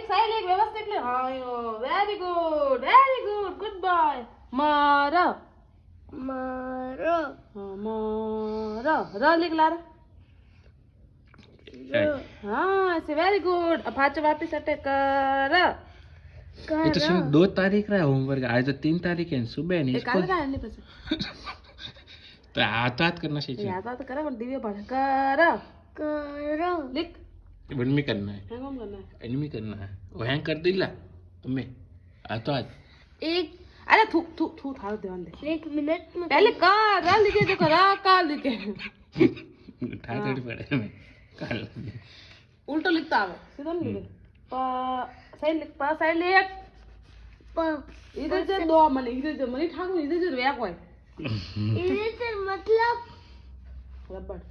સાઈલ એક વ્યવસ્થિત લે હાયો વેરી ગુડ ગુડ બાય મારો મારો ર लिख ला हाँ ऐसे वेरी गुड अब हाथ वापिस अटे कर ये तो सिर्फ 2 तारीख रहा होमवर्क आज तो 3 तारीख है सुबह नहीं काल का नहीं पसे तो आता करना चाहिए याद तो करे पर दिव्य पढ़ कर लिख वन में करना है हैंग ऑन करना है एनिमी करना है वो हैंग कर दिला तुम्हें आता आज एक अरे थू थू थू था ध्यान दे 1 मिनट में पहले का लिखे जो करा का लिखे उठा थोड़ी पड़े मैं काल उल्टा लिखता है सीधा नहीं लिखे पा साइड लिख पा साइड लिख पा इधर से दो मनी ठाकुर इधर से व्या कोई इधर से मतलब रबड़